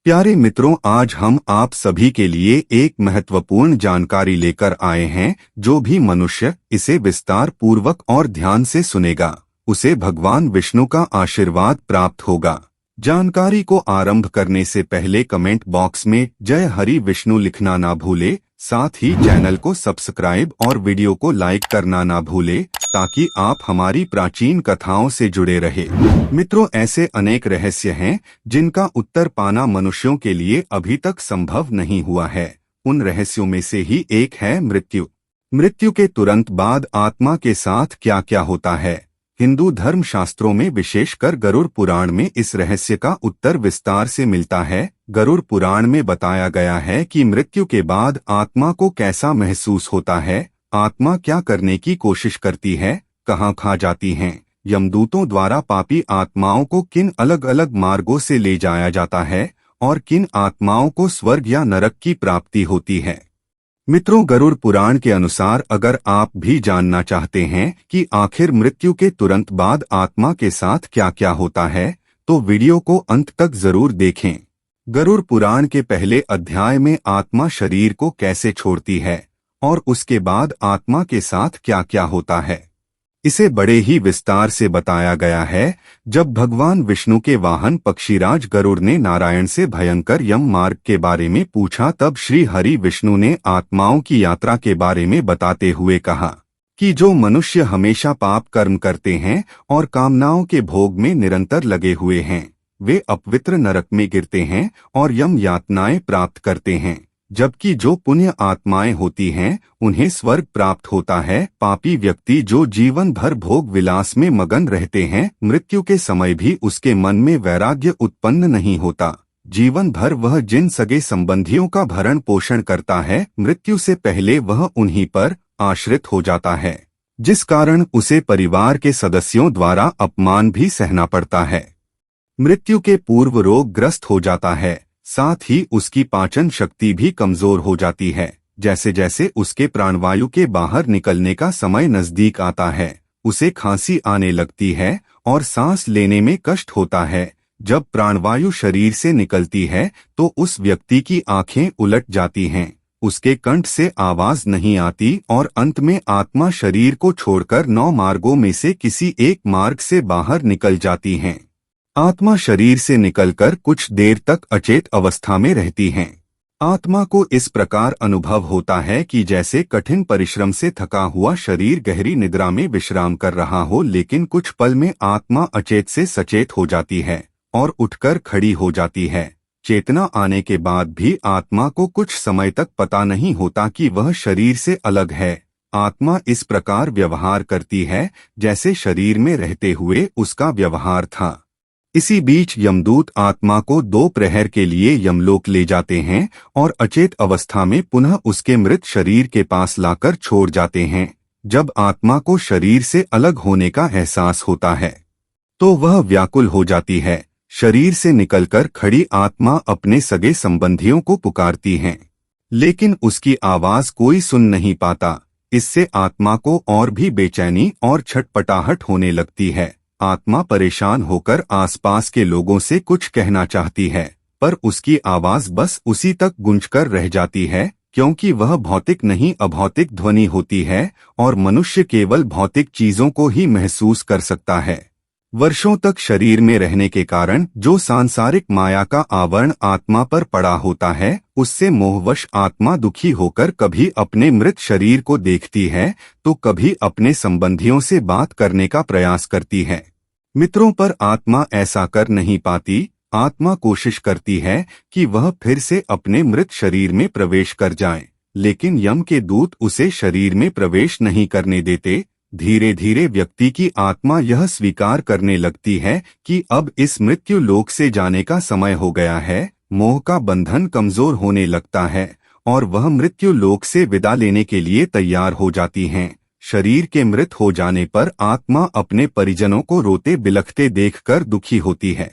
प्यारे मित्रों, आज हम आप सभी के लिए एक महत्वपूर्ण जानकारी लेकर आए हैं। जो भी मनुष्य इसे विस्तार पूर्वक और ध्यान से सुनेगा, उसे भगवान विष्णु का आशीर्वाद प्राप्त होगा। जानकारी को आरंभ करने से पहले कमेंट बॉक्स में जय हरि विष्णु लिखना ना भूले। साथ ही चैनल को सब्सक्राइब और वीडियो को लाइक करना ना भूले, ताकि आप हमारी प्राचीन कथाओं से जुड़े रहे। मित्रों, ऐसे अनेक रहस्य हैं जिनका उत्तर पाना मनुष्यों के लिए अभी तक संभव नहीं हुआ है। उन रहस्यों में से ही एक है मृत्यु। मृत्यु के तुरंत बाद आत्मा के साथ क्या क्या होता है? हिंदू धर्म शास्त्रों में, विशेषकर गरुड़ पुराण में इस रहस्य का उत्तर विस्तार से मिलता है। गरुड़ पुराण में बताया गया है कि मृत्यु के बाद आत्मा को कैसा महसूस होता है, आत्मा क्या करने की कोशिश करती है, कहाँ खा जाती हैं, यमदूतों द्वारा पापी आत्माओं को किन अलग अलग मार्गों से ले जाया जाता है और किन आत्माओं को स्वर्ग या नरक की प्राप्ति होती है। मित्रों, गरुड़ पुराण के अनुसार अगर आप भी जानना चाहते हैं कि आखिर मृत्यु के तुरंत बाद आत्मा के साथ क्या क्या होता है, तो वीडियो को अंत तक जरूर देखें। गरुड़ पुराण के पहले अध्याय में आत्मा शरीर को कैसे छोड़ती है और उसके बाद आत्मा के साथ क्या क्या होता है, इसे बड़े ही विस्तार से बताया गया है। जब भगवान विष्णु के वाहन पक्षीराज गरुड़ ने नारायण से भयंकर यम मार्ग के बारे में पूछा, तब श्री हरि विष्णु ने आत्माओं की यात्रा के बारे में बताते हुए कहा कि जो मनुष्य हमेशा पाप कर्म करते हैं और कामनाओं के भोग में निरंतर लगे हुए हैं, वे अपवित्र नरक में गिरते हैं और यम यातनाएं प्राप्त करते हैं, जबकि जो पुण्य आत्माएं होती हैं उन्हें स्वर्ग प्राप्त होता है। पापी व्यक्ति जो जीवन भर भोग विलास में मगन रहते हैं, मृत्यु के समय भी उसके मन में वैराग्य उत्पन्न नहीं होता। जीवन भर वह जिन सगे संबंधियों का भरण पोषण करता है, मृत्यु से पहले वह उन्हीं पर आश्रित हो जाता है, जिस कारण उसे परिवार के सदस्यों द्वारा अपमान भी सहना पड़ता है। मृत्यु के पूर्व रोग ग्रस्त हो जाता है, साथ ही उसकी पाचन शक्ति भी कमजोर हो जाती है। जैसे जैसे उसके प्राणवायु के बाहर निकलने का समय नजदीक आता है, उसे खांसी आने लगती है और सांस लेने में कष्ट होता है। जब प्राणवायु शरीर से निकलती है तो उस व्यक्ति की आंखें उलट जाती हैं, उसके कंठ से आवाज नहीं आती और अंत में आत्मा शरीर को छोड़कर 9 मार्गों में से किसी एक मार्ग से बाहर निकल जाती हैं। आत्मा शरीर से निकलकर कुछ देर तक अचेत अवस्था में रहती हैं। आत्मा को इस प्रकार अनुभव होता है कि जैसे कठिन परिश्रम से थका हुआ शरीर गहरी निद्रा में विश्राम कर रहा हो, लेकिन कुछ पल में आत्मा अचेत से सचेत हो जाती है और उठकर खड़ी हो जाती है। चेतना आने के बाद भी आत्मा को कुछ समय तक पता नहीं होता कि वह शरीर से अलग है। आत्मा इस प्रकार व्यवहार करती है जैसे शरीर में रहते हुए उसका व्यवहार था। इसी बीच यमदूत आत्मा को 2 प्रहर के लिए यमलोक ले जाते हैं और अचेत अवस्था में पुनः उसके मृत शरीर के पास लाकर छोड़ जाते हैं। जब आत्मा को शरीर से अलग होने का एहसास होता है तो वह व्याकुल हो जाती है। शरीर से निकलकर खड़ी आत्मा अपने सगे संबंधियों को पुकारती है, लेकिन उसकी आवाज कोई सुन नहीं पाता। इससे आत्मा को और भी बेचैनी और छटपटाहट होने लगती है। आत्मा परेशान होकर आसपास के लोगों से कुछ कहना चाहती है, पर उसकी आवाज बस उसी तक गूंजकर रह जाती है, क्योंकि वह भौतिक नहीं अभौतिक ध्वनि होती है और मनुष्य केवल भौतिक चीजों को ही महसूस कर सकता है। वर्षों तक शरीर में रहने के कारण जो सांसारिक माया का आवरण आत्मा पर पड़ा होता है, उससे मोहवश आत्मा दुखी होकर कभी अपने मृत शरीर को देखती है तो कभी अपने संबंधियों से बात करने का प्रयास करती है। मित्रों, पर आत्मा ऐसा कर नहीं पाती। आत्मा कोशिश करती है कि वह फिर से अपने मृत शरीर में प्रवेश कर जाए, लेकिन यम के दूत उसे शरीर में प्रवेश नहीं करने देते। धीरे धीरे व्यक्ति की आत्मा यह स्वीकार करने लगती है कि अब इस मृत्यु लोक से जाने का समय हो गया है। मोह का बंधन कमजोर होने लगता है और वह मृत्यु लोक से विदा लेने के लिए तैयार हो जाती हैं। शरीर के मृत हो जाने पर आत्मा अपने परिजनों को रोते बिलखते देखकर दुखी होती है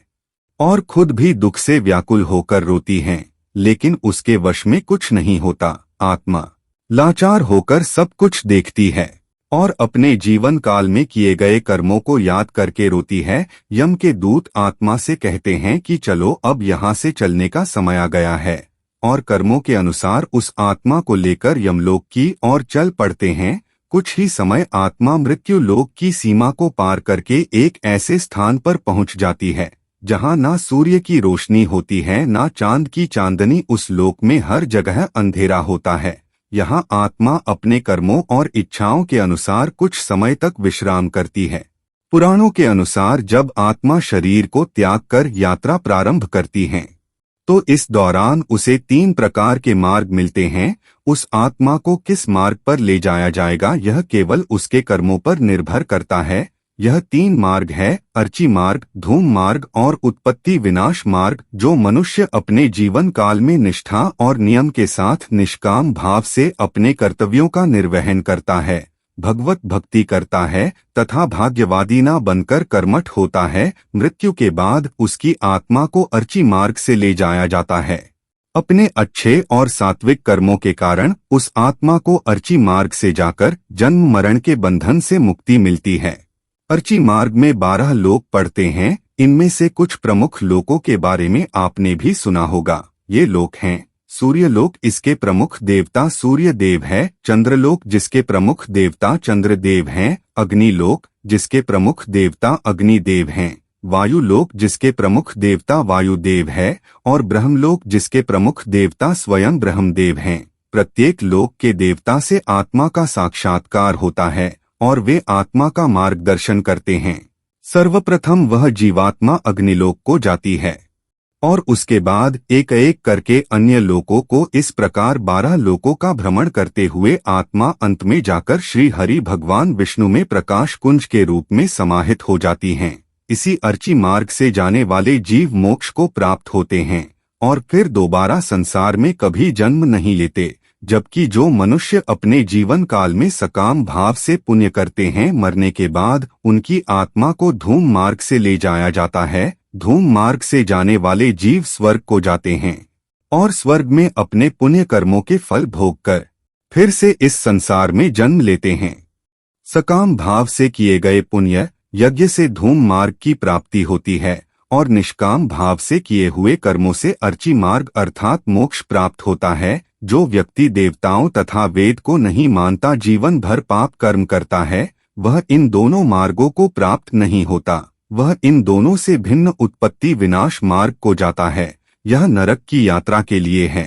और खुद भी दुख से व्याकुल होकर रोती है, लेकिन उसके वश में कुछ नहीं होता। आत्मा लाचार होकर सब कुछ देखती है। और अपने जीवन काल में किए गए कर्मों को याद करके रोती है। यम के दूत आत्मा से कहते हैं कि चलो अब यहाँ से चलने का समय आ गया है, और कर्मों के अनुसार उस आत्मा को लेकर यमलोक की ओर चल पड़ते हैं। कुछ ही समय आत्मा मृत्यु लोक की सीमा को पार करके एक ऐसे स्थान पर पहुंच जाती है जहां ना सूर्य की रोशनी होती है, ना चांद की चांदनी। उस लोक में हर जगह अंधेरा होता है। यहाँ आत्मा अपने कर्मों और इच्छाओं के अनुसार कुछ समय तक विश्राम करती है। पुराणों के अनुसार जब आत्मा शरीर को त्याग कर यात्रा प्रारंभ करती है तो इस दौरान उसे 3 प्रकार के मार्ग मिलते हैं। उस आत्मा को किस मार्ग पर ले जाया जाएगा यह केवल उसके कर्मों पर निर्भर करता है। यह 3 मार्ग है, अर्ची मार्ग, धूम मार्ग और उत्पत्ति विनाश मार्ग, जो मनुष्य अपने जीवन काल में निष्ठा और नियम के साथ निष्काम भाव से अपने कर्तव्यों का निर्वहन करता है, भगवत भक्ति करता है तथा भाग्यवादी न बनकर कर्मठ होता है। मृत्यु के बाद उसकी आत्मा को अर्ची मार्ग से ले जाया जाता है। अपने अच्छे और सात्विक कर्मों के कारण उस आत्मा को अर्ची मार्ग से जाकर जन्म मरण के बंधन से मुक्ति मिलती है। अर्ची मार्ग में 12 लोक पड़ते हैं। इनमें से कुछ प्रमुख लोकों के बारे में आपने भी सुना होगा। ये लोक हैं सूर्यलोक, इसके प्रमुख देवता सूर्य देव है। चंद्रलोक, जिसके प्रमुख देवता चंद्रदेव हैं। अग्निलोक, जिसके प्रमुख देवता अग्निदेव हैं। वायुलोक, जिसके प्रमुख देवता वायुदेव है। और ब्रह्मलोक, जिसके प्रमुख देवता स्वयं ब्रह्मदेव हैं। प्रत्येक लोक के देवता से आत्मा का साक्षात्कार होता है और वे आत्मा का मार्गदर्शन करते हैं। सर्वप्रथम वह जीवात्मा अग्निलोक को जाती है और उसके बाद एक एक करके अन्य लोकों को। इस प्रकार 12 लोकों का भ्रमण करते हुए आत्मा अंत में जाकर श्री हरि भगवान विष्णु में प्रकाश कुंज के रूप में समाहित हो जाती हैं। इसी अर्ची मार्ग से जाने वाले जीव मोक्ष को प्राप्त होते हैं और फिर दोबारा संसार में कभी जन्म नहीं लेते। जबकि जो मनुष्य अपने जीवन काल में सकाम भाव से पुण्य करते हैं, मरने के बाद उनकी आत्मा को धूम मार्ग से ले जाया जाता है। धूम मार्ग से जाने वाले जीव स्वर्ग को जाते हैं और स्वर्ग में अपने पुण्य कर्मों के फल भोगकर फिर से इस संसार में जन्म लेते हैं। सकाम भाव से किए गए पुण्य यज्ञ से धूम मार्ग की प्राप्ति होती है और निष्काम भाव से किए हुए कर्मों से अर्ची मार्ग अर्थात मोक्ष प्राप्त होता है। जो व्यक्ति देवताओं तथा वेद को नहीं मानता, जीवन भर पाप कर्म करता है, वह इन दोनों मार्गों को प्राप्त नहीं होता। वह इन दोनों से भिन्न उत्पत्ति विनाश मार्ग को जाता है। यह नरक की यात्रा के लिए है।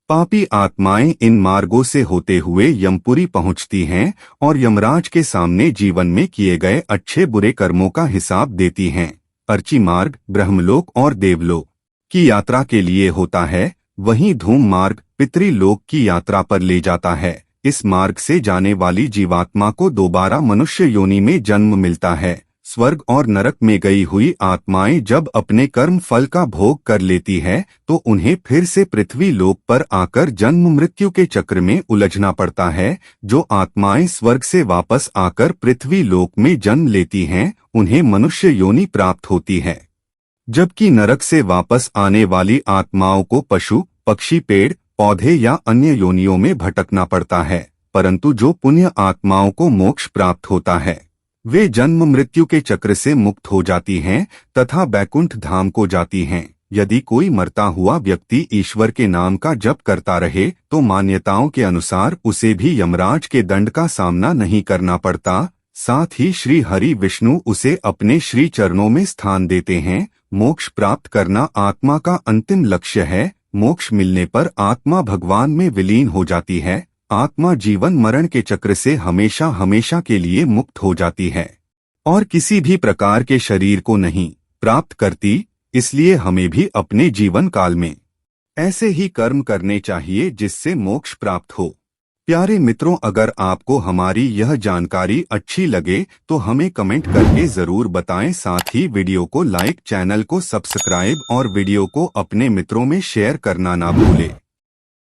पापी आत्माएं इन मार्गों से होते हुए यमपुरी पहुंचती हैं और यमराज के सामने जीवन में किए गए अच्छे बुरे कर्मों का हिसाब देती हैं। अर्ची मार्ग ब्रह्मलोक और देवलोक की यात्रा के लिए होता है, वहीं धूम मार्ग पितृलोक की यात्रा पर ले जाता है। इस मार्ग से जाने वाली जीवात्मा को दोबारा मनुष्य योनि में जन्म मिलता है। स्वर्ग और नरक में गई हुई आत्माएं जब अपने कर्म फल का भोग कर लेती है तो उन्हें फिर से पृथ्वी लोक पर आकर जन्म मृत्यु के चक्र में उलझना पड़ता है। जो आत्माएं स्वर्ग से वापस आकर पृथ्वी लोक में जन्म लेती हैं, उन्हें मनुष्य योनि प्राप्त होती है। जबकि नरक से वापस आने वाली आत्माओं को पशु, पक्षी, पेड़ पौधे या अन्य योनियों में भटकना पड़ता है। परंतु जो पुण्य आत्माओं को मोक्ष प्राप्त होता है, वे जन्म मृत्यु के चक्र से मुक्त हो जाती हैं तथा बैकुंठ धाम को जाती हैं। यदि कोई मरता हुआ व्यक्ति ईश्वर के नाम का जप करता रहे तो मान्यताओं के अनुसार उसे भी यमराज के दंड का सामना नहीं करना पड़ता। साथ ही श्री हरि विष्णु उसे अपने श्री चरणों में स्थान देते हैं। मोक्ष प्राप्त करना आत्मा का अंतिम लक्ष्य है। मोक्ष मिलने पर आत्मा भगवान में विलीन हो जाती है। आत्मा जीवन मरण के चक्र से हमेशा हमेशा के लिए मुक्त हो जाती है और किसी भी प्रकार के शरीर को नहीं प्राप्त करती। इसलिए हमें भी अपने जीवन काल में ऐसे ही कर्म करने चाहिए जिससे मोक्ष प्राप्त हो। प्यारे मित्रों, अगर आपको हमारी यह जानकारी अच्छी लगे तो हमें कमेंट करके जरूर बताएं। साथ ही वीडियो को लाइक, चैनल को सब्सक्राइब और वीडियो को अपने मित्रों में शेयर करना ना भूलें।